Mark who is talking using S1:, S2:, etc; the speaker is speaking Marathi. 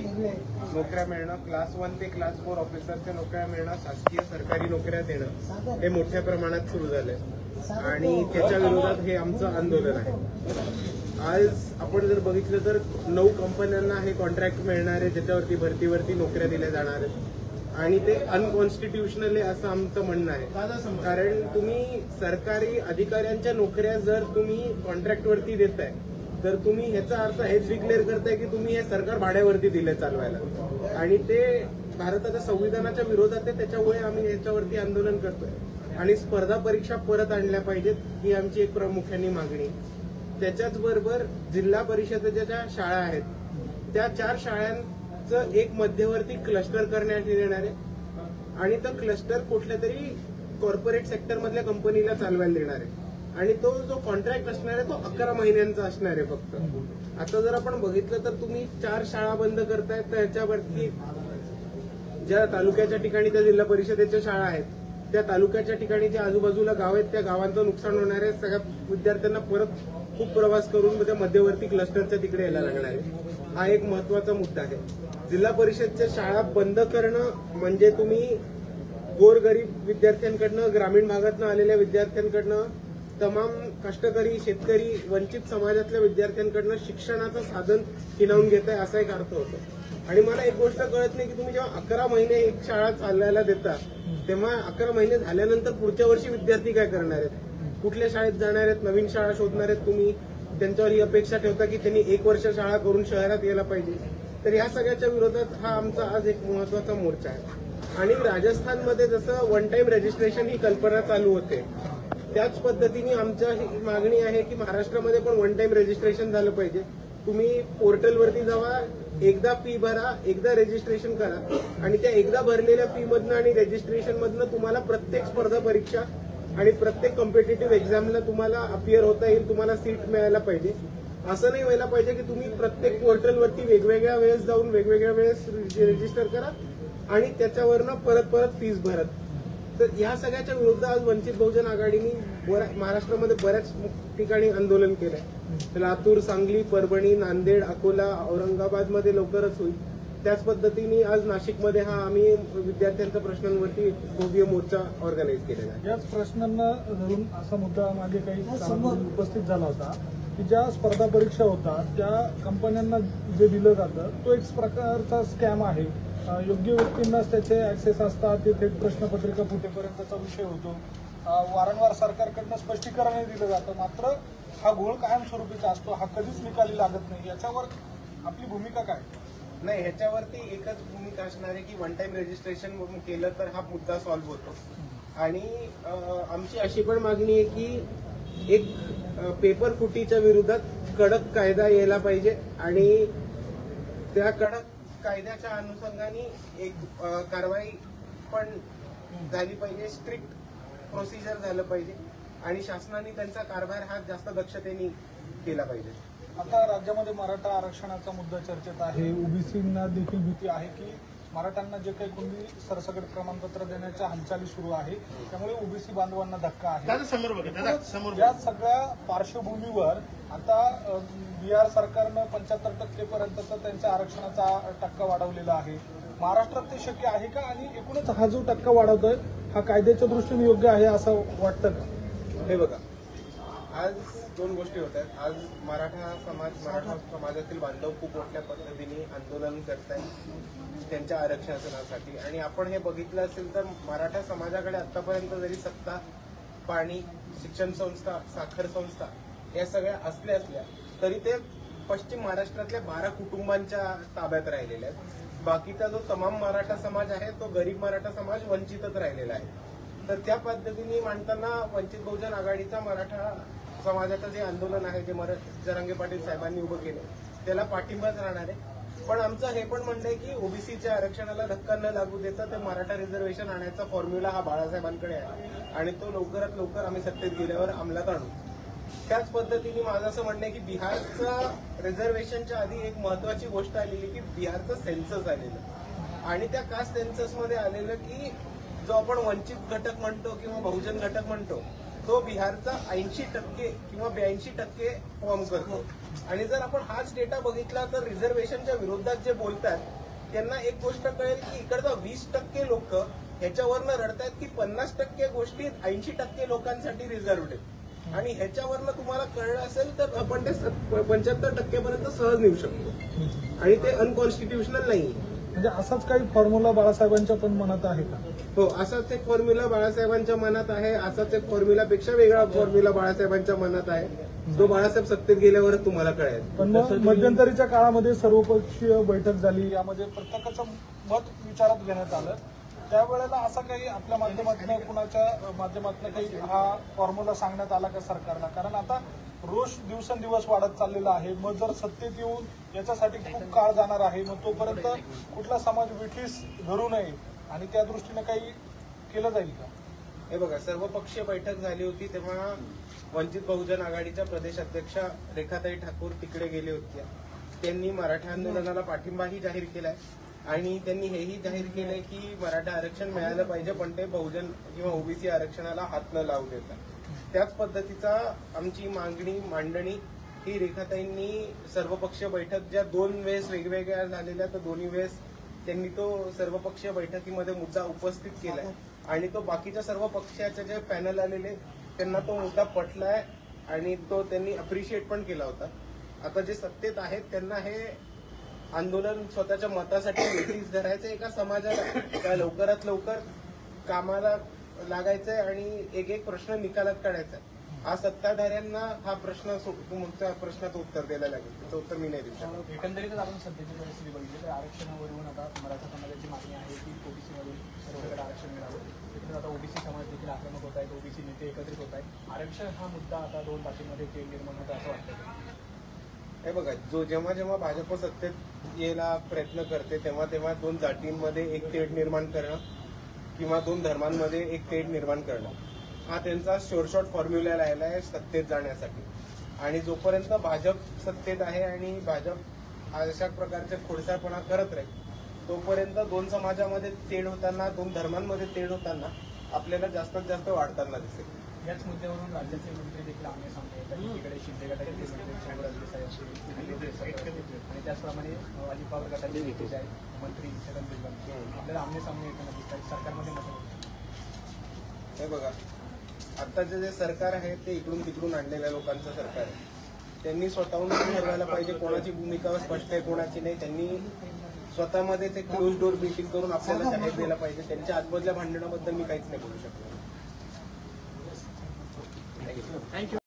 S1: नोकऱ्या मिळणं, क्लास 1 ते क्लास 4 ऑफिसरच्या नोकऱ्या मिळणं, शासकीय सरकारी नोकऱ्या देणं हे मोठ्या प्रमाणात सुरू झालंय आणि त्याच्या विरोधात हे आमचं आंदोलन आहे. आज आपण जर बघितलं तर 9 कंपन्यांना हे कॉन्ट्रॅक्ट मिळणार आहे ज्याच्यावरती भरतीवरती नोकऱ्या दिल्या जाणार आहेत आणि ते अनकॉन्स्टिट्युशनल आहे असं आमचं म्हणणं आहे. कारण तुम्ही सरकारी अधिकाऱ्यांच्या नोकऱ्या जर तुम्ही कॉन्ट्रॅक्टवरती देताय तर तुम्ही ह्याचा अर्थ हेच डिक्लेअर करताय की तुम्ही हे सरकार भाड्यावरती दिले चालवायला आणि ते भारताच्या संविधानाच्या विरोधात आहे. त्याच्यामुळे आम्ही याच्यावरती आंदोलन करतोय आणि स्पर्धा परीक्षा परत आणल्या पाहिजेत ही आमची एक प्रामुख्याने मागणी. त्याच्याच बरोबर जिल्हा परिषदेच्या ज्या शाळा आहेत त्या 4 शाळांचं एक मध्यवर्ती क्लस्टर करण्यात येणार आहे आणि तो क्लस्टर कुठल्या तरी कॉर्पोरेट सेक्टर मधल्या कंपनीला चालवायला देणार आहे आणि तो जो कॉन्ट्रॅक्ट असणार आहे तो 11 महिन्यांचा असणार आहे फक्त. आता जर आपण बघितलं तर तुम्ही 4 शाळा बंद करताय तर याच्यावरती ज्या तालुक्याच्या ठिकाणी त्या जिल्हा परिषदेच्या शाळा आहेत त्या तालुक्याच्या ठिकाणी जे आजूबाजूला गाव आहेत त्या गावांचं नुकसान होणार आहे. सगळ्या विद्यार्थ्यांना परत खूप प्रवास करून त्या मध्यवर्ती क्लस्टरच्या तिकडे यायला लागणार आहे. हा एक महत्वाचा मुद्दा आहे. जिल्हा परिषदच्या शाळा बंद करणं म्हणजे तुम्ही गोरगरीब विद्यार्थ्यांकडनं, ग्रामीण भागातनं आलेल्या विद्यार्थ्यांकडनं, तमाम कष्टकरी, शेतकरी, वंचित समाजातल्या विद्यार्थ्यांकडनं शिक्षणाचं साधन हिरावून घेताय असा एक अर्थ होतो. आणि मला एक गोष्ट कळत नाही की तुम्ही जेव्हा 11 महिने एक शाळा चालवायला देता तेव्हा 11 महिने झाल्यानंतर पुढच्या वर्षी विद्यार्थी काय करणार आहेत, कुठल्या शाळेत जाणार आहेत, नवीन शाळा शोधणार आहेत तुम्ही. त्यांच्यावर ही अपेक्षा ठेवता की त्यांनी 1 वर्ष शाळा करून शहरात यायला पाहिजे. तर या सगळ्याच्या विरोधात हा आमचा आज एक महत्वाचा मोर्चा आहे. आणि राजस्थानमध्ये जसं 1 टाइम रजिस्ट्रेशन ही कल्पना चालू होते त्याच पद्धतीने आमच्या मागणी आहे की महाराष्ट्रामध्ये पण 1 टाइम रजिस्ट्रेशन झालं पाहिजे. तुम्ही पोर्टलवरती जावा, एकदा फी भरा, एकदा रजिस्ट्रेशन करा आणि त्या एकदा भरलेल्या फी मधनं आणि रजिस्ट्रेशन मधनं तुम्हाला प्रत्येक स्पर्धा परीक्षा आणि प्रत्येक कॉम्पिटेटिव्ह एक्झामला तुम्हाला अपियर होता येईल, तुम्हाला सीट मिळायला पाहिजे. असं नाही व्हायला पाहिजे की तुम्ही प्रत्येक पोर्टलवरती वेगवेगळ्या वेळेस जाऊन वेगवेगळ्या वेळेस रजिस्टर करा आणि त्याच्यावरनं परत फीस भरत. तर या सगळ्याच्या विरुद्ध आज वंचित बहुजन आघाडीने महाराष्ट्रामध्ये बऱ्याच ठिकाणी आंदोलन केलंय. लातूर, सांगली, परभणी, नांदेड, अकोला, औरंगाबादमध्ये लवकरच होईल. त्याच पद्धतीने आज नाशिकमध्ये हा आम्ही विद्यार्थ्यांच्या प्रश्नांवरती भव्य मोर्चा ऑर्गनाईज केलेला आहे.
S2: याच प्रश्नांना धरून असा मुद्दा मागे काही उपस्थित झाला होता की ज्या स्पर्धा परीक्षा होतात त्या कंपन्यांना जे दिलं जातं तो एक प्रकारचा स्कॅम आहे. योग्य व्यक्तींनाच त्याचे ऍक्सेस असतात, ते थेट प्रश्नपत्रिका फुटेपर्यंतचा विषय होतो. वारंवार सरकारकडनं स्पष्टीकरणही दिलं जातं, मात्र हा घोळ कायमस्वरूपीचा असतो, हा कधीच निकाली लागत नाही. याच्यावर आपली भूमिका काय?
S1: नाही, ह्याच्यावरती एकच भूमिका असणार आहे की 1 टाइम रजिस्ट्रेशन केलं तर हा मुद्दा सॉल्व्ह होतो. आणि आमची अशी पण मागणी आहे की एक पेपर फुटीच्या विरोधात कडक कायदा यायला पाहिजे आणि त्या कडक कायद्याच्या अनुषंगाने एक कारवाई पण झाली पाहिजे, स्ट्रिक्ट प्रोसिजर झालं पाहिजे आणि शासनाने त्यांचा कारभार हा जास्त दक्षतेने केला पाहिजे.
S2: आता राज्यामध्ये मराठा आरक्षणाचा मुद्दा चर्चेत आहे. ओबीसींना देखील भीती आहे की मराठ्यांना जे काही कुणबी सरसकट प्रमाणपत्र देण्याच्या हालचाली सुरू आहे त्यामुळे ओबीसी बांधवांना धक्का आहे. या सगळ्या पार्श्वभूमीवर आता बिहार सरकारनं 75% पर्यंतचा त्यांच्या आरक्षणाचा टक्का वाढवलेला आहे. महाराष्ट्रात ते शक्य आहे का आणि एकूणच हा जो टक्का वाढवतोय हा कायद्याच्या दृष्टीने योग्य आहे असं वाटतं का?
S1: हे बघा, आज 2 गोष्टी होत आहेत. आज मराठा समाजातील बांधव खूप मोठ्या पद्धतीने आंदोलन करतायत त्यांच्या आरक्षणासाठी आणि आपण हे बघितलं असेल तर मराठा समाजाकडे आतापर्यंत जरी सत्ता, पाणी, शिक्षण संस्था, साखर संस्था या सगळ्या असल्या तरी ते पश्चिम महाराष्ट्रातल्या 12 कुटुंबांच्या ताब्यात राहिलेल्या आहेत. बाकीचा जो तमाम मराठा समाज आहे तो गरीब मराठा समाज वंचितच राहिलेला आहे. तर त्या पद्धतीने मांडताना वंचित बहुजन आघाडीचा मराठा समाजाचं जे आंदोलन आहे जे जरांगे पाटील साहेबांनी उभं केलं त्याला पाठिंबाच राहणार आहे. पण आमचं हे पण म्हणणं आहे की ओबीसीच्या आरक्षणाला धक्का न लागू देता ते मराठा रिझर्वेशन आणायचा फॉर्म्युला हा बाळासाहेबांकडे आहे आणि तो लवकरात लवकर आम्ही सत्तेत गेल्यावर अंमलात आणू. त्याच पद्धतीने माझं असं म्हणणं आहे की बिहारचा रिझर्वेशनच्या आधी एक महत्वाची गोष्ट आलेली की बिहारचं सेन्सस आलेलं आणि त्या कास्ट सेन्ससमध्ये आलेलं की जो आपण वंचित घटक म्हणतो किंवा बहुजन घटक म्हणतो तो बिहारचा 80% किंवा 82% फॉर्म करतो. आणि जर आपण हाच डेटा बघितला तर रिझर्वेशनच्या विरोधात जे बोलतात त्यांना एक गोष्ट कळेल की इकडचा 20% लोक ह्याच्यावरनं रडतायत की 50% गोष्टी 80% लोकांसाठी रिझर्व्ड आहेत. आणि ह्याच्यावरनं तुम्हाला कळलं असेल तर आपण ते 75% पर्यंत सहज नेऊ शकतो आणि ते अनकॉन्स्टिट्युशनल नाही.
S2: म्हणजे असाच काही फॉर्म्युला बाळासाहेबांच्या पण मनात आहे का?
S1: हो, असाच एक फॉर्म्युला बाळासाहेबांच्या मनात आहे. असाच एक फॉर्म्युलापेक्षा वेगळा फॉर्म्युला बाळासाहेबांच्या मनात आहे, जो बाळासाहेब सत्तेत गेल्यावर तुम्हाला कळेल.
S2: पण मग मध्यंतरीच्या काळामध्ये सर्वपक्षीय बैठक झाली, यामध्ये प्रत्येकाचं मत विचारात घेण्यात आलं. त्यावेळेला असा काही आपल्या माध्यमातून कुणाच्या माध्यमातून काही हा फॉर्म्युला सांगण्यात आला का सरकारला? कारण आता रोष दिवसेंदिवस वाढत चाललेला आहे. मग जर सत्तेत येऊन याच्यासाठी खूप काळ जाणार आहे, मग तोपर्यंत कुठला समाज विठीस धरू नये आणि त्या दृष्टीने काही केलं जाईल का?
S1: हे बघा, सर्वपक्षीय बैठक झाली होती तेव्हा वंचित बहुजन आघाडीच्या प्रदेश अध्यक्षा रेखाताई ठाकूर तिकडे गेले होत्या. त्यांनी मराठा आंदोलनाला पाठिंबाही जाहीर केलाय आणि त्यांनी हेही जाहीर केलंय की मराठा आरक्षण मिळालं पाहिजे, पण ते बहुजन किंवा ओबीसी आरक्षणाला हात न लावू देतात. त्याच पद्धतीचा आमची मांडणी ही रेखाताईंनी सर्वपक्षीय बैठक ज्या 2 वेळेस वेगवेगळ्या झालेल्या, तर दोन्ही वेळेस त्यांनी तो सर्वपक्षीय बैठकीमध्ये मुद्दा उपस्थित केलाय आणि तो बाकीच्या सर्व पक्षाचे जे पॅनल आलेले त्यांना तो मुद्दा पटलाय आणि तो त्यांनी अप्रिशिएट पण केला होता. आता जे सत्तेत आहेत त्यांना हे आंदोलन स्वतःच्या मतासाठी वेठीस धरायचं, एका समाजाला लवकरात लवकर कामाला लागायचंय आणि एक एक प्रश्न निकालात काढायचा. हा सत्ताधाऱ्यांना हा प्रश्न तुमच्या प्रश्नाचं उत्तर द्यायला लागेल, त्याचं उत्तर मी नाही देऊ शकतो.
S3: एकंदरीतच आपण सध्याची परिस्थिती बघितली तर आरक्षणावरून आता मराठा समाजाची मागणी आहे की ओबीसी मधून सर्वकडे आरक्षण मिळावं. तिकडे आता ओबीसी समाज देखील आक्रमक होत आहेत, ओबीसी नेते एकत्रित होत आहेत. आरक्षण हा मुद्दा आता 2 जातीमध्ये तेढ निर्माण होता असं वाटतं.
S1: हे बघा, जेव्हा जेव्हा भाजप सत्तेत यायला प्रयत्न करते तेव्हा 2 जातींमध्ये एक तेढ निर्माण करणं किंवा 2 धर्मांमध्ये एक तेढ निर्माण करणं हा त्यांचा शॉर्ट फॉर्म्युला राहिला आहे सत्तेत जाण्यासाठी. आणि जोपर्यंत भाजप सत्तेत आहे आणि भाजप अशा प्रकारचे खोडसाळपणा करत राहील तोपर्यंत 2 समाजामध्ये तेढ होताना, 2 धर्मांमध्ये तेढ होताना आपल्याला जास्तीत जास्त वाढताना दिसेल.
S3: याच मुद्द्यावरून राज्याचे मंत्री देखील आमने सामने येतात. एकीकडे शिंदे गटाचे मंत्री शंभूराज देसाई आणि त्याचप्रमाणे अजित पवार गटाचे नेते जे आहेत मंत्री छगन भुजबळ आपल्याला आमने सामने येताना दिसतात. सरकारमध्ये मत
S1: हे बघा, आत्ताचे जे सरकार आहे ते इकडून तिकडून आणलेल्या लोकांचं सरकार आहे. त्यांनी स्वतःहून ठरवायला पाहिजे कोणाची भूमिका स्पष्ट आहे कोणाची नाही. त्यांनी स्वतःमध्येच एक क्लोज डोअर मीटिंग करून आपल्याला जाहीर दिला पाहिजे. त्यांच्या आतमधल्या भांडणाबद्दल मी काहीच नाही बोलू शकतो. थँक्यू.